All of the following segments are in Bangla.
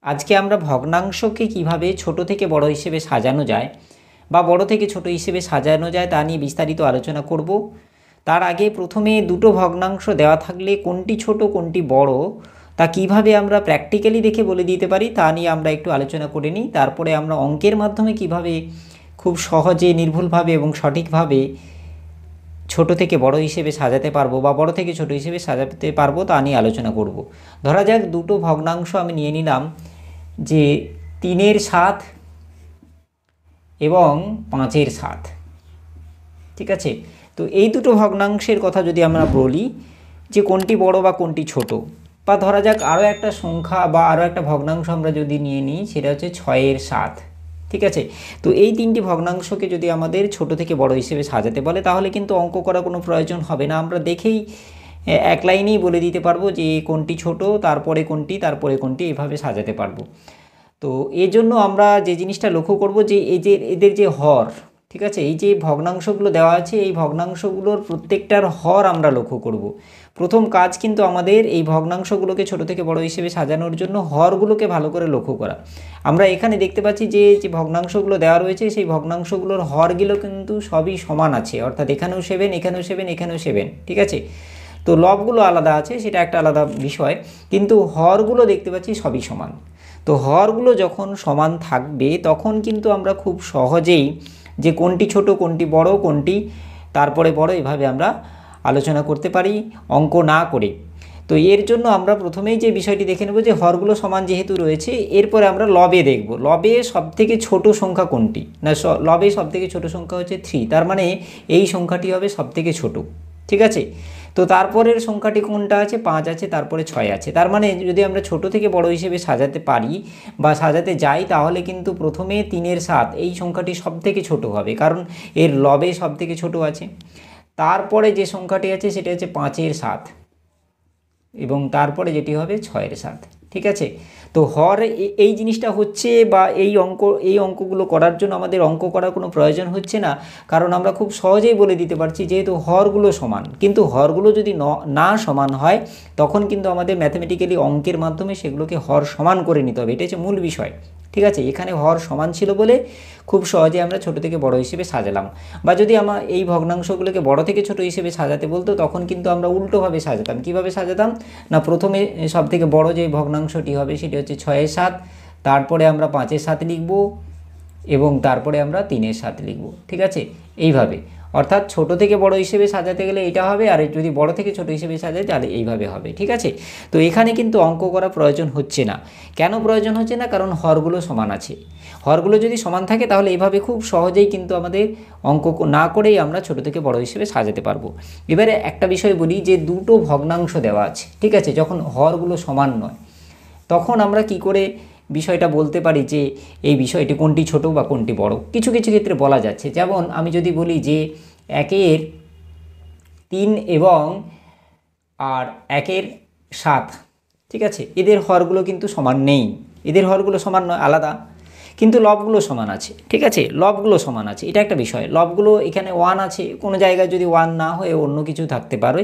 আজকে আমরা ভগ্নাংশকে কিভাবে ছোট থেকে বড় হিসেবে সাজানো যায় বা বড় থেকে ছোট হিসেবে সাজানো যায় তা নিয়ে বিস্তারিত আলোচনা করব। তার আগে প্রথমে দুটো ভগ্নাংশ দেওয়া থাকলে কোনটি ছোট কোনটি বড় তা কিভাবে আমরা প্র্যাকটিক্যালি দেখে বলে দিতে পারি তা নিয়ে আমরা একটু আলোচনা করে নিই। তারপরে আমরা অঙ্কের মাধ্যমে কিভাবে খুব সহজে নির্ভুলভাবে এবং সঠিকভাবে ছোট থেকে বড় হিসেবে সাজাতে পারবো বা বড় থেকে ছোট হিসেবে সাজাতে পারবো তা নিয়ে আলোচনা করব। ধরা যাক দুটো ভগ্নাংশ আমি নিয়ে নিলাম যে 3/7 এবং 5/7, ঠিক আছে। তো এই দুটো ভগ্নাংশের কথা যদি আমরা বলি যে কোনটি বড় বা কোনটি ছোট, বা ধরা যাক আরও একটা সংখ্যা বা আরও একটা ভগ্নাংশ আমরা যদি নিয়ে নিই, সেটা হচ্ছে 6/7, ঠিক আছে। তো এই তিনটি ভগ্নাংশকে যদি আমাদের ছোট থেকে বড় হিসেবে সাজাতে বলে তাহলে কিন্তু অঙ্ক করার কোনো প্রয়োজন হবে না, আমরা দেখেই এক লাইনেই বলে দিতে পারবো যে কোনটি ছোট, তারপরে কোনটি, তারপরে কোনটি, এভাবে সাজাতে পারবো। তো এর জন্য আমরা যে জিনিসটা লক্ষ্য করব যে এই যে এদের যে হর, ঠিক আছে, এই যে ভগ্নাংশগুলো দেওয়া আছে এই ভগ্নাংশগুলোর প্রত্যেকটার হর আমরা লক্ষ্য করব। প্রথম কাজ কিন্তু আমাদের এই ভগ্নাংশগুলোকে ছোট থেকে বড় হিসেবে সাজানোর জন্য হরগুলোকে ভালো করে লক্ষ্য করা। আমরা এখানে দেখতে পাচ্ছি যে যে ভগ্নাংশগুলো দেওয়া রয়েছে সেই ভগ্নাংশগুলোর হরগুলো কিন্তু সবই সমান আছে, অর্থাৎ এখানেও 7, এখানেও 7, এখানেও 7, ঠিক আছে। তো লবগুলো আলাদা আছে, সেটা একটা আলাদা বিষয়, কিন্তু হরগুলো দেখতে পাচ্ছি সবই সমান। তো হরগুলো যখন সমান থাকবে তখন কিন্তু আমরা খুব সহজেই যে কোনটি ছোট কোনটি বড় কোনটি তারপরে বড় এভাবে আমরা আলোচনা করতে পারি অঙ্ক না করে। তো এর জন্য আমরা প্রথমেই যে বিষয়টি দেখে নেব যে হরগুলো সমান যেহেতু রয়েছে, এরপরে আমরা লবে দেখব লবে সবথেকে ছোট সংখ্যা কোনটি না, লবে সবথেকে ছোট সংখ্যা হচ্ছে 3, তার মানে এই সংখ্যাটি হবে সবথেকে ছোট, ঠিক আছে। তো তারপরের সংখ্যাটি কোনটা আছে, 5 আছে, তারপরে 6 আছে। তার মানে যদি আমরা ছোট থেকে বড় হিসেবে সাজাতে পারি বা সাজাতে যাই তাহলে কিন্তু প্রথমে 3/7 এই সংখ্যাটি সবথেকে ছোট হবে, কারণ এর লবে সবথেকে ছোট আছে। তারপরে যে সংখ্যাটি আছে সেটা হচ্ছে 5/7 এবং তারপরে যেটি হবে 6/7, ঠিক আছে। তো হর এই জিনিসটা হচ্ছে বা এই অঙ্কগুলো করার জন্য আমাদের অঙ্ক করার কোনো প্রয়োজন হচ্ছে না, কারণ আমরা খুব সহজেই বলে দিতে পারছি যেহেতু হরগুলো সমান। কিন্তু হরগুলো যদি না সমান হয় তখন কিন্তু আমাদের ম্যাথমেটিক্যালি অঙ্কের মাধ্যমে সেগুলোকে হর সমান করে নিতে হবে, এটা হচ্ছে মূল বিষয়, ঠিক আছে। এখানে হর সমান ছিল বলে খুব সহজে আমরা ছোট থেকে বড় হিসেবে সাজালাম। বা যদি আমরা এই ভগ্নাংশগুলোকে বড় থেকে ছোট হিসেবে সাজাতে বলতো তখন কিন্তু আমরা উল্টোভাবে সাজাতাম। কিভাবে সাজাতাম না, প্রথমে সবথেকে বড় যে ভগ্নাংশটি হবে সেটি হচ্ছে 6/7, তারপরে আমরা 5/7 লিখব এবং তারপরে আমরা 3/7 লিখব, ঠিক আছে। এইভাবে অর্থাৎ ছোট থেকে বড় হিসেবে সাজাতে গেলে এটা হবে, আর যদি বড় থেকে ছোট হিসেবে সাজাই তাহলে এইভাবে হবে, ঠিক আছে। তো এখানে কিন্তু অঙ্ক করা প্রয়োজন হচ্ছে না। কেন প্রয়োজন হচ্ছে না, কারণ হরগুলো সমান আছে। হরগুলো যদি সমান থাকে তাহলে এইভাবে খুব সহজেই কিন্তু আমাদের অঙ্ক না করেই আমরা ছোট থেকে বড় হিসেবে সাজাতে পারবো। এবারে একটা বিষয় বলি যে দুটো ভগ্নাংশ দেওয়া আছে, ঠিক আছে, যখন হরগুলো সমান নয় তখন আমরা কি করে বিষয়টা বলতে পারি যে এই বিষয়টি কোনটি ছোট বা কোনটি বড়। কিছু কিছু ক্ষেত্রে বলা যাচ্ছে, যেমন আমি যদি বলি যে 1/3 এবং 1/7, ঠিক আছে, এদের হরগুলো কিন্তু সমান নেই, এদের হরগুলো সমান নয়, আলাদা, কিন্তু লবগুলো সমান আছে, ঠিক আছে, লবগুলো সমান আছে, এটা একটা বিষয়। লবগুলো এখানে 1 আছে, কোনো জায়গায় যদি 1 না হয়ে অন্য কিছু থাকতে পারে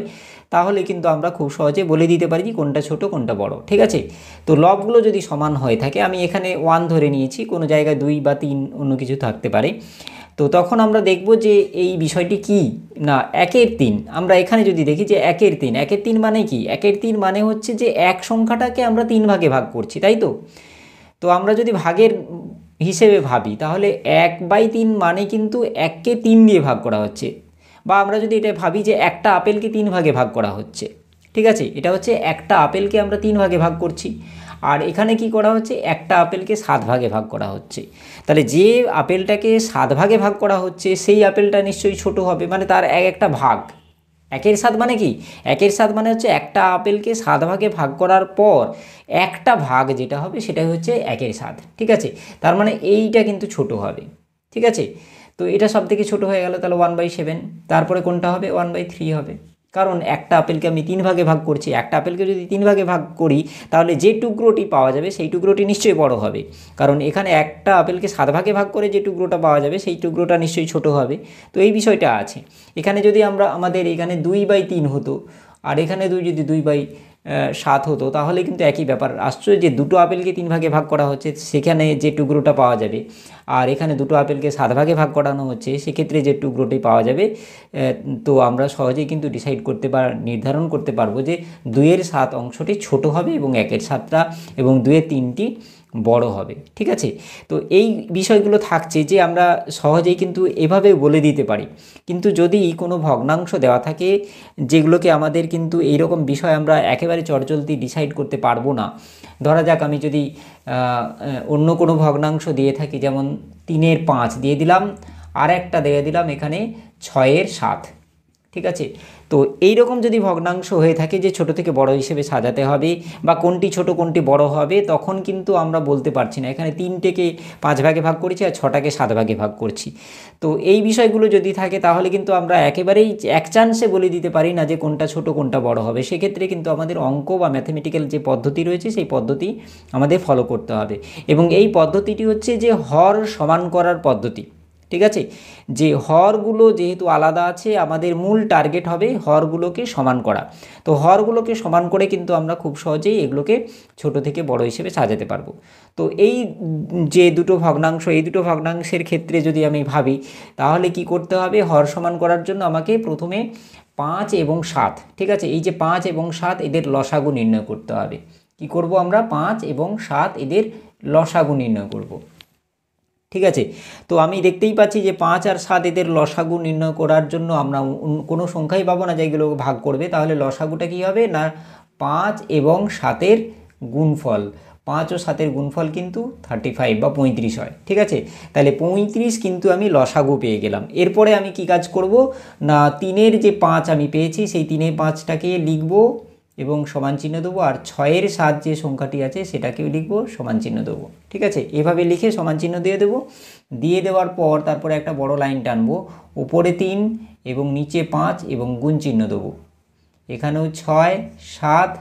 তাহলে কিন্তু আমরা খুব সহজে বলে দিতে পারি যে কোনটা ছোট কোনটা বড়, ঠিক আছে। তো লবগুলো যদি সমান হয়ে থাকে, আমি এখানে 1 ধরে নিয়েছি, কোনো জায়গায় 2 বা 3 অন্য কিছু থাকতে পারে, তো তখন আমরা দেখব যে এই বিষয়টি কি না 1/3। আমরা এখানে যদি দেখি যে 1/3, 1/3 মানে কি, 1/3 মানে হচ্ছে যে এক সংখ্যাটাকে আমরা 3 ভাগে ভাগ করছি, তাই তো। তো আমরা যদি ভাগের হিসেবে ভাবি তাহলে 1/3 মানে কিন্তু 1কে 3 দিয়ে ভাগ করা হচ্ছে, বা আমরা যদি এটা ভাবি যে একটা আপেলকে 3 ভাগে ভাগ করা হচ্ছে, ঠিক আছে, এটা হচ্ছে একটা আপেলকে আমরা 3 ভাগে ভাগ করছি। আর এখানে কি করা হচ্ছে, একটা আপেলকে 7 ভাগে ভাগ করা হচ্ছে। তাহলে যে আপেলটাকে 7 ভাগে ভাগ করা হচ্ছে সেই আপেলটা নিশ্চয়ই ছোট হবে, মানে তার একটা ভাগ। 1/7 মানে কি, 1/7 মানে হচ্ছে একটা আপেলকে 7 ভাগে ভাগ করার পর একটা ভাগ যেটা হবে সেটাই হচ্ছে 1/7, ঠিক আছে। তার মানে এইটা কিন্তু ছোট হবে, ঠিক আছে। তো এটা সব থেকে ছোটো হয়ে গেল, তাহলে 1/7। তারপরে কোনটা হবে, 1/3 হবে, কারণ একটা আপেলকে আমি 3 ভাগে ভাগ করছি। একটা আপেলকে যদি 3 ভাগে ভাগ করি তাহলে যে টুকরোটি পাওয়া যাবে সেই টুকরোটি নিশ্চয়ই বড় হবে, কারণ এখানে একটা আপেলকে 7 ভাগে ভাগ করে যে টুকরোটা পাওয়া যাবে সেই টুকরোটা নিশ্চয়ই ছোট হবে। তো এই বিষয়টা আছে। এখানে যদি আমাদের এখানে 2/3 হতো আর এখানে যদি 7 হতো তাহলে কিন্তু একই ব্যাপার। আশ্চর্য যে দুটো আপেলকে 3 ভাগে ভাগ করা হচ্ছে সেখানে যে টুকরোটা পাওয়া যাবে, আর এখানে দুটো আপেলকে 7 ভাগে ভাগ করানো হচ্ছে সেক্ষেত্রে যে টুকরোটি পাওয়া যাবে। তো আমরা সহজেই কিন্তু ডিসাইড করতে নির্ধারণ করতে পারবো যে 2-এর 7 অংশটি ছোট হবে এবং 1-এর 7টা এবং 2-এর 3টি বড় হবে। ঠিক আছে, তো এই বিষয়গুলো থাকছে যে আমরা সহজেই কিন্তু এভাবে বলে দিতে পারি। কিন্তু যদি কোনো ভগ্নাংশ দেওয়া থাকে যেগুলোকে আমাদের কিন্তু এইরকম বিষয় আমরা একেবারে চটজলদি ডিসাইড করতে পারবো না। ধরা যাক আমি যদি অন্য কোনো ভগ্নাংশ দিয়ে থাকি, যেমন 3-এর 5 দিয়ে দিলাম, আর একটা দিয়ে দিলাম এখানে 6-এর 7। ঠিক আছে, তো এই রকম যদি ভগ্নাংশ হয়ে থাকে যে ছোট থেকে বড় হিসেবে সাজাতে হবে বা কোনটি ছোট কোনটি বড় হবে, তখন কিন্তু আমরা বলতে পারছি না। এখানে 3টেকে 5 ভাগে ভাগ করেছি আর 6টাকে 7 ভাগে ভাগ করছি। তো এই বিষয়গুলো যদি থাকে তাহলে কিন্তু আমরা একেবারেই এক চান্সে বলে দিতে পারি না যে কোনটা ছোট কোনটা বড় হবে। সেক্ষেত্রে কিন্তু আমাদের অঙ্ক বা ম্যাথমেটিক্যাল যে পদ্ধতি রয়েছে সেই পদ্ধতি আমাদের ফলো করতে হবে, এবং এই পদ্ধতিটি হচ্ছে যে হর সমান করার পদ্ধতি। ঠিক আছে, যে হরগুলো যেহেতু আলাদা আছে, আমাদের মূল টার্গেট হবে হরগুলোকে সমান করা। তো হরগুলোকে সমান করে কিন্তু আমরা খুব সহজেই এগুলোকে ছোট থেকে বড় হিসেবে সাজাতে পারবো। তো এই যে দুটো ভগ্নাংশ, এই দুটো ভগ্নাংশের ক্ষেত্রে যদি আমি ভাবি তাহলে কি করতে হবে, হর সমান করার জন্য আমাকে প্রথমে 5 এবং 7, ঠিক আছে, এই যে 5 এবং 7 এদের লসাগু নির্ণয় করতে হবে। কি করব আমরা, 5 এবং 7 এদের লসাগু নির্ণয় করব। ঠিক আছে, তো আমি দেখতেই পাচ্ছি যে 5 আর 7 এদের লসাগু নির্ণয় করার জন্য আমরা কোনো সংখ্যাই পাবো না যেগুলো ভাগ করবে। তাহলে লসাগুটা কি হবে না, 5 এবং 7-এর গুণফল, 5 ও 7-এর গুণফল কিন্তু 35 বা 35 হয়। ঠিক আছে, তাহলে 35 কিন্তু আমি লসাগু পেয়ে গেলাম। এরপরে আমি কি কাজ করব না, 3-এর যে 5 আমি পেয়েছি সেই 3-এর 5টাকে লিখব এবং সমান চিহ্ন দেবো, আর 6-এর 7 যে সংখ্যাটি আছে সেটাকেও লিখবো, সমান চিহ্ন দেবো। ঠিক আছে, এভাবে লিখে সমান চিহ্ন দিয়ে দেবো। দিয়ে দেওয়ার পর তারপরে একটা বড় লাইন টানবো, উপরে 3 এবং নিচে 5 এবং গুণ চিহ্ন দেবো। এখানেও 6, 7,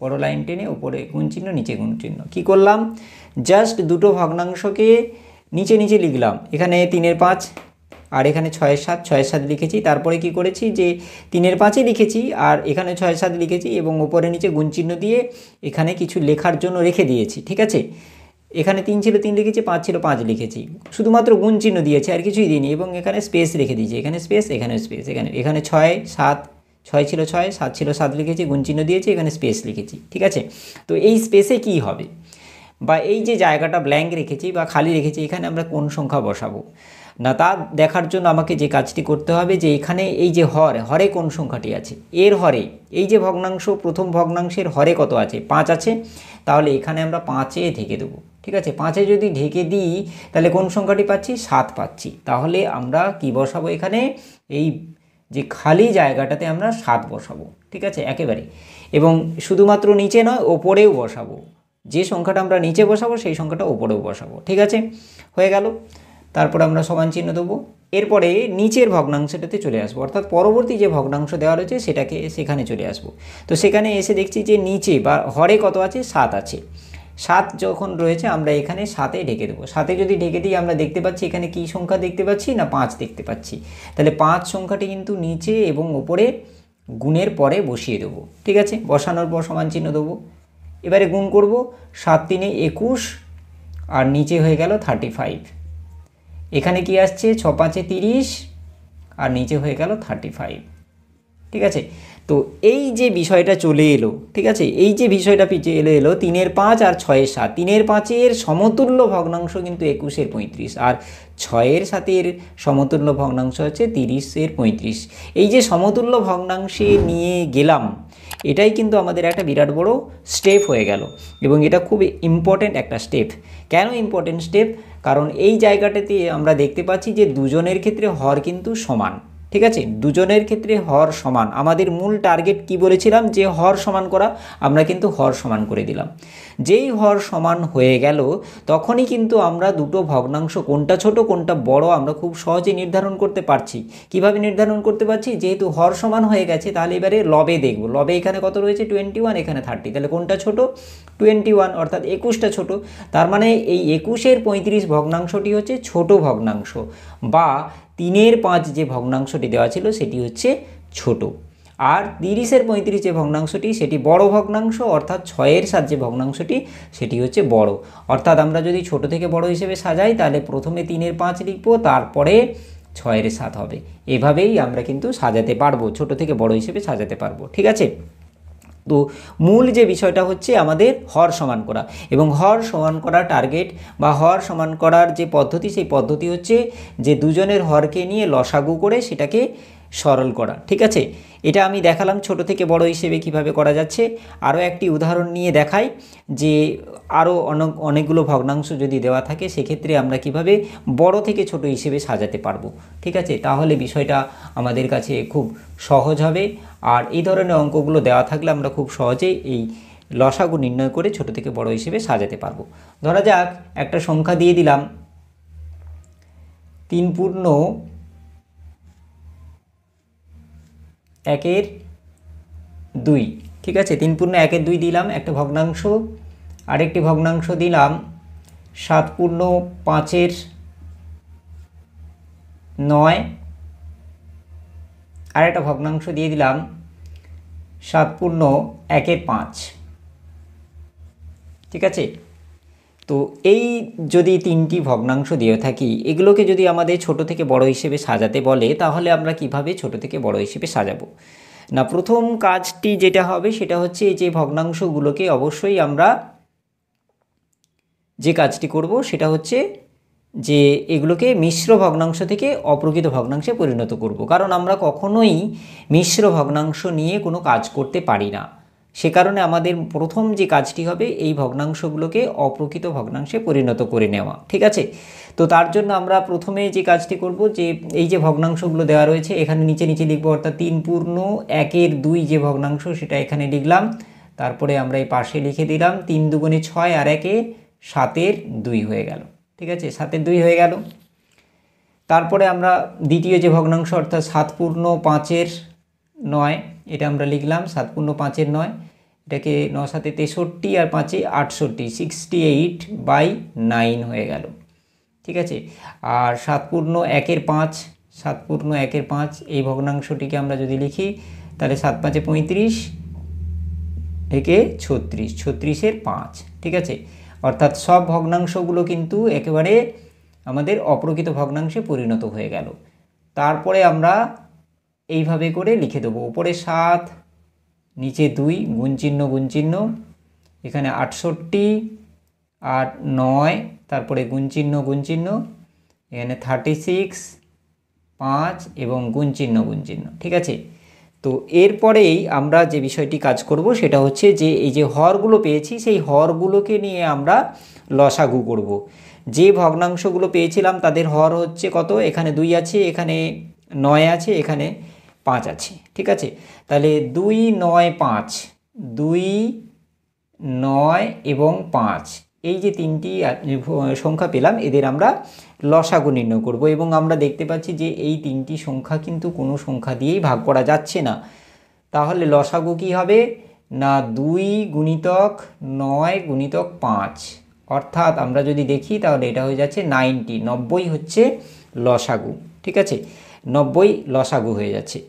বড় লাইন টেনে উপরে গুণ চিহ্ন নিচে গুণ চিহ্ন। কী করলাম, জাস্ট দুটো ভগ্নাংশকে নিচে নিচে লিখলাম। এখানে 3-এর 5 আর এখানে 6-এর 7, 6-এর 7 লিখেছি। তারপরে কি করেছি যে 3-এর 5-ই লিখেছি আর এখানে 6-এর 7 লিখেছি এবং উপরে নিচে গুণ চিহ্ন দিয়ে এখানে কিছু লেখার জন্য রেখে দিয়েছি। ঠিক আছে, এখানে 3 ছিল 3 লিখেছি, 5 ছিল 5 লিখেছি, শুধুমাত্র গুণ চিহ্ন দিয়েছি আর কিছুই দিইনি, এবং এখানে স্পেস রেখে দিয়েছি, এখানে স্পেস, এখানে স্পেস, এখানে 6, 7, 6 ছিল 6, 7 ছিল 7 লিখেছি, গুণ চিহ্ন দিয়েছি, এখানে স্পেস লিখেছি। ঠিক আছে, তো এই স্পেসে কি হবে বা এই যে জায়গাটা ব্ল্যাঙ্ক রেখেছি বা খালি রেখেছি, এখানে আমরা কোন সংখ্যা বসাবো না তা দেখার জন্য আমাকে যে কাজটি করতে হবে যে এখানে এই যে হরে কোন সংখ্যাটি আছে, এর হরে এই যে ভগ্নাংশ, প্রথম ভগ্নাংশের হরে কত আছে, 5 আছে, তাহলে এখানে আমরা 5-এ ঢেকে দেবো। ঠিক আছে, 5-এ যদি ঢেকে দিই তাহলে কোন সংখ্যাটি পাচ্ছি, 7 পাচ্ছি। তাহলে আমরা কি বসাবো, এখানে এই যে খালি জায়গাটাতে আমরা 7 বসাবো। ঠিক আছে, একেবারে, এবং শুধুমাত্র নিচে নয় ওপরেও বসাবো, যে সংখ্যাটা আমরা নিচে বসাবো সেই সংখ্যাটা ওপরেও বসাবো। ঠিক আছে, হয়ে গেল। তারপর আমরা সমান চিহ্ন দেবো। এরপরে নিচের ভগ্নাংশটাতে চলে আসবো, অর্থাৎ পরবর্তী যে ভগ্নাংশ দেওয়া রয়েছে সেখানে চলে আসবো। তো সেখানে এসে দেখছি যে নিচে বা হরে কত আছে, 7 আছে। 7 যখন রয়েছে আমরা এখানে 7-এ ঢেকে দেবো। 7-এ যদি ঢেকে দিই আমরা দেখতে পাচ্ছি এখানে কি সংখ্যা দেখতে পাচ্ছি না, 5 দেখতে পাচ্ছি। তাহলে 5 সংখ্যাটি কিন্তু নিচে এবং ওপরে গুণের পরে বসিয়ে দেবো। ঠিক আছে, বসানোর পর সমান চিহ্ন দেবো। এবারে গুণ করব, 7 3 21 আর নিচে হয়ে গেল 35। এখানে কি আসছে, 6 5 30 আর নিচে হয়ে গেল 35। ঠিক আছে, তো এই যে বিষয়টা চলে এলো, ঠিক আছে, এই যে বিষয়টা এলো 3-এর 5 আর 6-এর 7, 3-এর 5-এর সমতুল্য ভগ্নাংশ কিন্তু 21-এর 35 আর 6-এর 7-এর সমতুল্য ভগ্নাংশ হচ্ছে 30-এর 35। এই যে সমতুল্য ভগ্নাংশে নিয়ে গেলাম, এটাই কিন্তু আমাদের একটা বিরাট বড় স্টেপ হয়ে গেল, এবং এটা খুব ইম্পর্টেন্ট একটা স্টেপ। কেন ইম্পর্টেন্ট স্টেপ, কারণ এই জায়গাটাতে আমরা দেখতে পাচ্ছি যে দুজনের ক্ষেত্রে হর কিন্তু সমান। ঠিক আছে, দুজনের ক্ষেত্রে হর সমান। আমাদের মূল টার্গেট কি বলেছিলাম, যে হর সমান করা, আমরা কিন্তু হর সমান করে দিলাম। যেই হর সমান হয়ে গেল তখনই কিন্তু আমরা দুটো ভগ্নাংশ কোনটা ছোট কোনটা বড় আমরা খুব সহজে নির্ধারণ করতে পারছি। কিভাবে নির্ধারণ করতে পারছি, যেহেতু হর সমান হয়ে গেছে তাহলে এবারে লবে দেখব। লবে এখানে কত রয়েছে, 21, এখানে 30, তাহলে কোনটা ছোট, 21 অর্থাৎ 21টা ছোট। তার মানে এই 21-এর 35 ভগ্নাংশটি হচ্ছে ছোট ভগ্নাংশ, বা 3-এর 5 যে ভগ্নাংশটি দেওয়া ছিল সেটি হচ্ছে ছোট। আর 30-এর 35 যে ভগ্নাংশটি সেটি বড় ভগ্নাংশ, অর্থাৎ 6-এর 7 যে ভগ্নাংশটি সেটি হচ্ছে বড়। অর্থাৎ আমরা যদি ছোট থেকে বড় হিসেবে সাজাই তাহলে প্রথমে 3-এর 5 লিখব, তারপরে 6-এর 7 হবে। এভাবেই আমরা কিন্তু সাজাতে পারবো, ছোট থেকে বড় হিসেবে সাজাতে পারবো। ঠিক আছে, তো মূল যে বিষয়টা হচ্ছে আমাদের হর সমান করা, এবং হর সমান করা টার্গেট বা হর সমান করার যে পদ্ধতি, সেই পদ্ধতি হচ্ছে যে দুজনের হরকে নিয়ে লসাগু করে সেটাকে সরল করা। ঠিক আছে, এটা আমি দেখালাম ছোট থেকে বড় হিসেবে কিভাবে করা যাচ্ছে। আরও একটি উদাহরণ নিয়ে দেখাই যে আরও অনেকগুলো ভগ্নাংশ যদি দেওয়া থাকে সেক্ষেত্রে আমরা কিভাবে বড় থেকে ছোট হিসেবে সাজাতে পারবো। ঠিক আছে, তাহলে বিষয়টা আমাদের কাছে খুব সহজ হবে। আর এই ধরনের অঙ্কগুলো দেওয়া থাকলে আমরা খুব সহজেই এই লসাগু নির্ণয় করে ছোট থেকে বড় হিসেবে সাজাতে পারবো। ধরা যাক একটা সংখ্যা দিয়ে দিলাম 3/1/2। ঠিক আছে, 3/1/2 দিলাম একটা ভগ্নাংশ। আরেকটি ভগ্নাংশ দিলাম 7/5/9। আরেকটা ভগ্নাংশ দিয়ে দিলাম 7/1/5। ঠিক আছে, তো এই যদি 3টি ভগ্নাংশ দিয়ে থাকি, এগুলোকে যদি আমাদের ছোট থেকে বড় হিসেবে সাজাতে বলে তাহলে আমরা কিভাবে ছোট থেকে বড় হিসেবে সাজাবো না। প্রথম কাজটি যেটা হবে সেটা হচ্ছে এই যে ভগ্নাংশগুলোকে অবশ্যই আমরা যে কাজটি করব সেটা হচ্ছে যে এগুলোকে মিশ্র ভগ্নাংশ থেকে অপ্রকৃত ভগ্নাংশে পরিণত করব, কারণ আমরা কখনোই মিশ্র ভগ্নাংশ নিয়ে কোনো কাজ করতে পারি না। সে কারণে আমাদের প্রথম যে কাজটি হবে এই ভগ্নাংশগুলোকে অপ্রকৃত ভগ্নাংশে পরিণত করে নেওয়া। ঠিক আছে, তো তার জন্য আমরা প্রথমে যে কাজটি করব যে এই যে ভগ্নাংশগুলো দেওয়া রয়েছে এখানে নিচে নিচে লিখব, অর্থাৎ 3/1/2 যে ভগ্নাংশ সেটা এখানে লিখলাম। তারপরে আমরা এই পাশে লিখে দিলাম 3 দুগুণে 6 আর 1-এ 7/2 হয়ে গেল। ঠিক আছে, 7/2 হয়ে গেল। তারপরে আমরা দ্বিতীয় যে ভগ্নাংশ অর্থাৎ 7/5/9 এটা আমরা লিখলাম 7/5/9। এটাকে 9×7=63 আর 5-এ 68, 68/9 হয়ে গেল। ঠিক আছে, আর 7/1/5, 7/1/5 এই ভগ্নাংশটিকে আমরা যদি লিখি তাহলে 7×5=35, একে 36, 36/5। ঠিক আছে, অর্থাৎ সব ভগ্নাংশগুলো কিন্তু একেবারে আমাদের অপ্রকৃত ভগ্নাংশে পরিণত হয়ে গেল। তারপরে আমরা এইভাবে করে লিখে দেবো, উপরে 7, নিচে 2, গুণচিহ্ন গুণচিহ্ন, এখানে 68 আর 9, তারপরে গুণচিহ্ন গুণচিহ্ন, এখানে 36, 5 এবং গুণচিহ্ন গুণচিহ্ন। ঠিক আছে, তো এরপরেই আমরা যে বিষয়টি কাজ করব সেটা হচ্ছে যে এই যে হরগুলো পেয়েছি সেই হরগুলোকে নিয়ে আমরা লসাগু করব। যে ভগ্নাংশগুলো পেয়েছিলাম তাদের হর হচ্ছে কত, এখানে 2 আছে, এখানে 9 আছে, এখানে 5 আছে। ঠিক আছে, তাহলে 2, 9, 5, 2, 9 এবং 5 এই যে 3টি সংখ্যা পেলাম এদের আমরা লসাগু নির্ণয় করব। এবং আমরা দেখতে পাচ্ছি যে এই 3টি সংখ্যা কিন্তু কোনো সংখ্যা দিয়েই ভাগ করা যাচ্ছে না। তাহলে লসাগু কি হবে না 2 × 9 × 5, অর্থাৎ আমরা যদি দেখি তাহলে এটা হয়ে যাচ্ছে 90 হচ্ছে লসাগু। ঠিক আছে, 90 লসাগু হয়ে যাচ্ছে।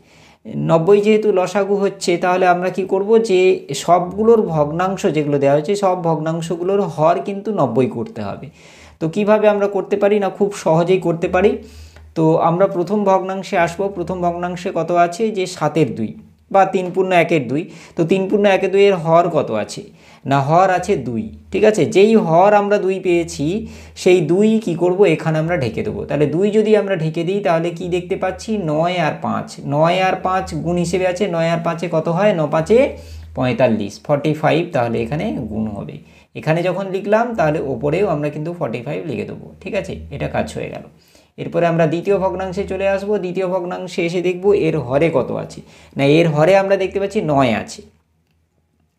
90 যেহেতু লসাগু হচ্ছে তাহলে আমরা কি করব যে সবগুলোর ভগ্নাংশ যেগুলো দেওয়া হয়েছে সব ভগ্নাংশগুলোর হর কিন্তু 90 করতে হবে। তো কিভাবে আমরা করতে পারি না, খুব সহজেই করতে পারি। তো আমরা প্রথম ভগ্নাংশে আসবো। প্রথম ভগ্নাংশে কত আছে যে 7/2 বা 3/1/2। তো 3/1/2 এর হর কত আছে না, হর আছে 2। ঠিক আছে, যেই হর আমরা 2 পেয়েছি সেই 2 কি করব এখানে আমরা ঢেকে দেবো। তাহলে 2 যদি আমরা ঢেকে দিই তাহলে কি দেখতে পাচ্ছি 9 আর 5, 9 আর 5 গুণ হিসেবে আছে। 9 আর 5-এ কত হয়, 9×5=45, 45, তাহলে এখানে গুণ হবে। এখানে যখন লিখলাম তাহলে ওপরেও আমরা কিন্তু 45 লিখে দেবো। ঠিক আছে, এটা কাজ হয়ে গেল। এরপরে আমরা দ্বিতীয় ভগ্নাংশে চলে আসব। দ্বিতীয় ভগ্নাংশে এসে দেখব এর হরে কত আছে না, এর হরে আমরা দেখতে পাচ্ছি 9 আছে।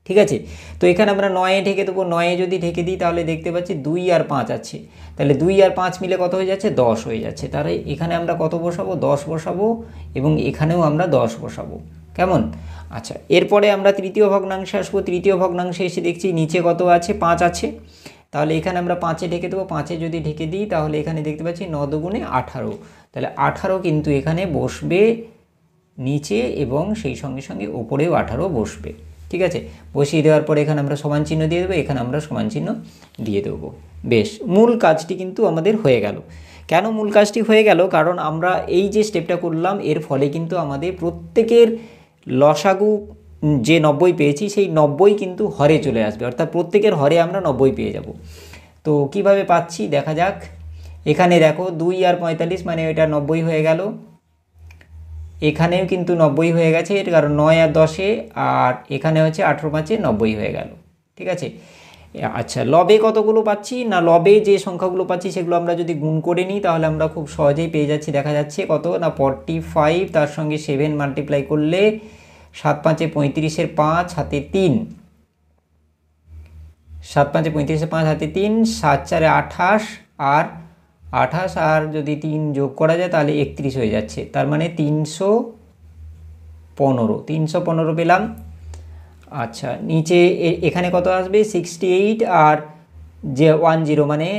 ঠিক আছে, তো এখানে আমরা 9-এ ঢেকে দেবো। 9-এ যদি ঢেকে দিই তাহলে দেখতে পাচ্ছি 2 আর 5 আছে। তাহলে 2 আর 5 মিলে কত হয়ে যাচ্ছে, 10 হয়ে যাচ্ছে। তাহলে এখানে আমরা কত বসাবো, 10 বসাবো, এবং এখানেও আমরা 10 বসাবো। কেমন? আচ্ছা, এরপরে আমরা তৃতীয় ভগ্নাংশে আসবো। তৃতীয় ভগ্নাংশে এসে দেখছি নিচে কত আছে, 5 আছে। তাহলে এখানে আমরা 5-এ ঢেকে দেবো। 5-এ যদি ঢেকে দিই তাহলে এখানে দেখতে পাচ্ছি 9 দুগুণে 18। তাহলে 18 কিন্তু এখানে বসবে নিচে এবং সেই সঙ্গে সঙ্গে ওপরেও 18 বসবে। ঠিক আছে, বসিয়ে দেওয়ার পরে এখানে আমরা সমান চিহ্ন দিয়ে দেবো, এখানে আমরা সমান চিহ্ন দিয়ে দেবো। বেশ, মূল কাজটি কিন্তু আমাদের হয়ে গেল। কেন মূল কাজটি হয়ে গেল? কারণ আমরা এই যে স্টেপটা করলাম এর ফলে কিন্তু আমাদের প্রত্যেকের লসাগু যে 90 পেয়েছি সেই 90 কিন্তু হরে চলে আসবে, অর্থাৎ প্রত্যেকের হরে আমরা 90 পেয়ে যাব। তো কিভাবে পাচ্ছি দেখা যাক। এখানে দেখো 2 আর 45 মানে এটা 90 হয়ে গেল, এখানেও কিন্তু 90 হয়ে গেছে, এর কারণ 9 আর 10-এ, আর এখানে হচ্ছে 18 5-এ 90 হয়ে গেল। ঠিক আছে, আচ্ছা লবে কতগুলো পাচ্ছি না, লবে যে সংখ্যাগুলো পাচ্ছি সেগুলো আমরা যদি গুণ করে নিই তাহলে আমরা খুব সহজেই পেয়ে যাচ্ছি। দেখা যাচ্ছে কত না 45, তার সঙ্গে 7 মাল্টিপ্লাই করলে 7 5-এ 35-এর 5 হাতে 3, 7 5-এ 35-এর 5 হাতে 3, 7 4-এ 28, আর 28 আর যদি 3 যোগ করা যায় তাহলে 31 হয়ে যাচ্ছে, তার মানে 315 পেলাম। আচ্ছা নিচে এখানে কত আসবে 68, আর যে 10 মানে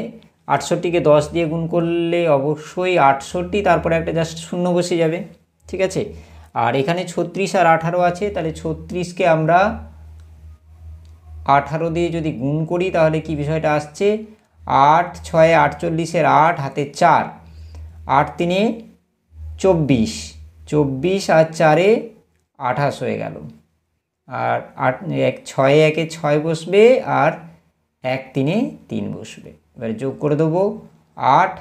68-কে 10 দিয়ে গুণ করলে অবশ্যই 68, তারপরে একটা জাস্ট শূন্য বসে যাবে। ঠিক আছে, আর এখানে 36 আর 18 আছে, তাহলে 36-কে আমরা 18 দিয়ে যদি গুণ করি তাহলে কি বিষয়টা আসছে 8 6-এ 48-এর 8 হাতে 4, 8 3-এ 24, 24 আর 4-এ 28 হয়ে গেল, আর 6-এ 1-এ 6 বসবে, আর 1 3-এ 3 বসবে। এবারে যোগ করে দেবো 8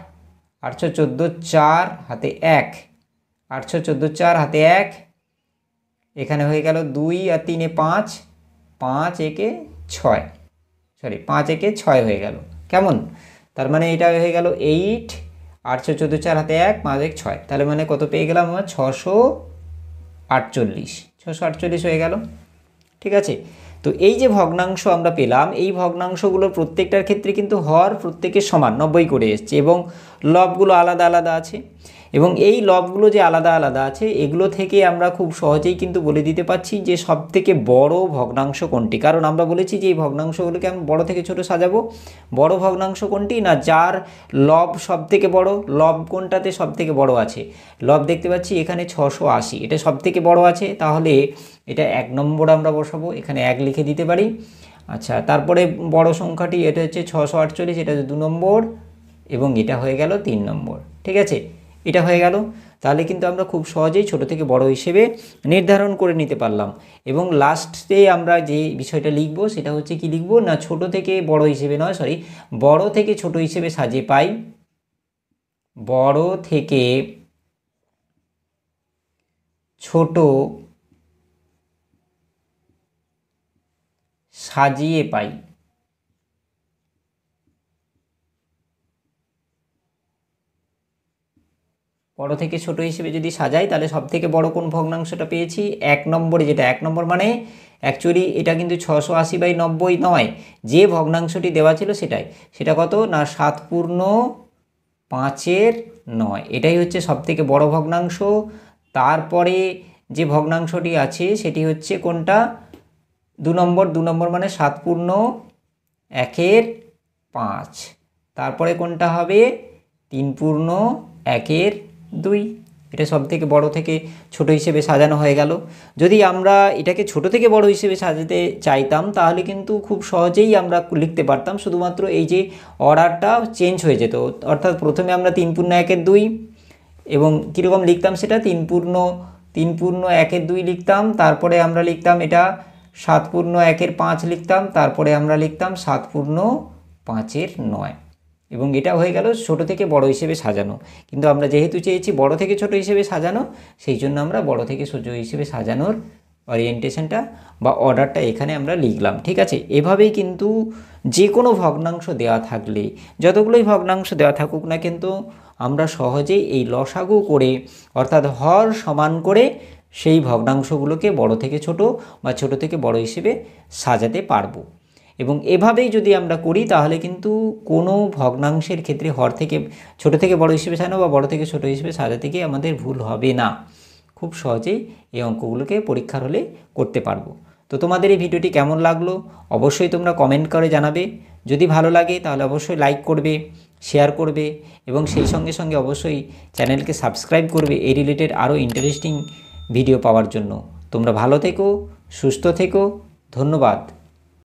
814 4 হাতে 1, 814 4 হাতে 1, এখানে হয়ে গেল 2 আর 3-এ 5, 5 1-এ 6, সরি 5 1-এ 6 হয়ে গেল। কেমন? তার মানে এটা হয়ে গেল 8, 814 4 হাতে 1, 5 1 6, তাহলে মানে কত পেয়ে গেলাম আমরা 648 হয়ে গেল। ঠিক আছে, তো এই যে ভগ্নাংশ আমরা পেলাম, এই ভগ্নাংশগুলোর প্রত্যেকটার ক্ষেত্রে কিন্তু হর প্রত্যেকের সমান 90 করে এসছে, এবং লবগুলো আলাদা আলাদা আছে, এবং এই লবগুলো যে আলাদা আলাদা আছে এগুলো থেকে আমরা খুব সহজেই কিন্তু বলে দিতে পারছি যে সবথেকে বড় ভগ্নাংশ কোনটি। কারণ আমরা বলেছি যে এই ভগ্নাংশগুলোকে আমরা বড় থেকে ছোট সাজাবো। বড় ভগ্নাংশ কোনটি না, যার লব সবথেকে বড়। লব কোনটাতে সবথেকে বড় আছে? লব দেখতে পাচ্ছি এখানে 680, এটা সবথেকে বড় আছে, তাহলে এটা 1 নম্বর আমরা বসাবো, এখানে 1 লিখে দিতে পারি। আচ্ছা, তারপরে বড় সংখ্যাটি এটা হচ্ছে 648, এটা 2 নম্বর, এবং এটা হয়ে গেল 3 নম্বর। ঠিক আছে, এটা হয়ে গেল। তাহলে কিন্তু আমরা খুব সহজেই ছোট থেকে বড় হিসেবে নির্ধারণ করে নিতে পারলাম। এবং লাস্টে আমরা যে বিষয়টা লিখব সেটা হচ্ছে কি লিখব না, ছোট থেকে বড় হিসেবে নয়, সরি, বড় থেকে ছোট হিসেবে সাজিয়ে পাই, বড় থেকে ছোট সাজিয়ে পাই। বড় থেকে ছোট হিসেবে যদি সাজাই তাহলে সব থেকে বড় কোন ভগ্নাংশটা পেয়েছি? 1 নম্বরে, যেটা 1 নম্বর মানে অ্যাকচুয়ালি এটা কিন্তু 680/90 নয়, যে ভগ্নাংশটি দেওয়া ছিল সেটাই। সেটা কত না 7/5/9, এটাই হচ্ছে সব থেকে বড় ভগ্নাংশ। তারপরে যে ভগ্নাংশটি আছে সেটি হচ্ছে কোনটা? 2 নম্বর। 2 নম্বর মানে 7/1/5। তারপরে কোনটা হবে? 3/1/2। এটা সব থেকে বড় থেকে ছোট হিসেবে সাজানো হয়ে গেল। যদি আমরা এটাকে ছোট থেকে বড় হিসেবে সাজাতে চাইতাম তাহলে কিন্তু খুব সহজেই আমরা লিখতে পারতাম, শুধুমাত্র এই যে অর্ডারটা চেঞ্জ হয়ে যেত। অর্থাৎ প্রথমে আমরা 3/1/2 এবং কীরকম লিখতাম সেটা 3/1/2 লিখতাম, তারপরে আমরা লিখতাম এটা 7/1/5 লিখতাম, তারপরে আমরা লিখতাম 7/5/9, এবং এটা হয়ে গেল ছোট থেকে বড় হিসেবে সাজানো। কিন্তু আমরা যেহেতু চেয়েছি বড় থেকে ছোট হিসেবে সাজানো, সেই জন্য আমরা বড় থেকে ছোট হিসেবে সাজানোর ওরিয়েন্টেশনটা বা অর্ডারটা এখানে আমরা লিখলাম। ঠিক আছে, এভাবেই কিন্তু যে কোনো ভগ্নাংশ দেওয়া থাকলে, যতগুলোই ভগ্নাংশ দেওয়া থাকুক না কিন্তু আমরা সহজেই এই লসাগু করে অর্থাৎ হর সমান করে সেই ভগ্নাংশগুলোকে বড় থেকে ছোট বা ছোট থেকে বড় হিসেবে সাজাতে পারবো। এবং এভাবেই যদি আমরা করি তাহলে কিন্তু কোনো ভগ্নাংশের ক্ষেত্রে হর থেকে ছোট থেকে বড় হিসেবে সাজানো বা বড় থেকে ছোট হিসেবে সাজাতে গিয়ে আমাদের ভুল হবে না। খুব সহজেই এই অঙ্কগুলোকে পরীক্ষার হলে করতে পারবো। তো তোমাদের এই ভিডিওটি কেমন লাগলো অবশ্যই তোমরা কমেন্ট করে জানাবে। যদি ভালো লাগে তাহলে অবশ্যই লাইক করবে, শেয়ার করবে, এবং সেই সঙ্গে সঙ্গে অবশ্যই চ্যানেলকে সাবস্ক্রাইব করবে এই রিলেটেড আরও ইন্টারেস্টিং ভিডিও পাওয়ার জন্য। তোমরা ভালো থেকো, সুস্থ থেকো, ধন্যবাদ।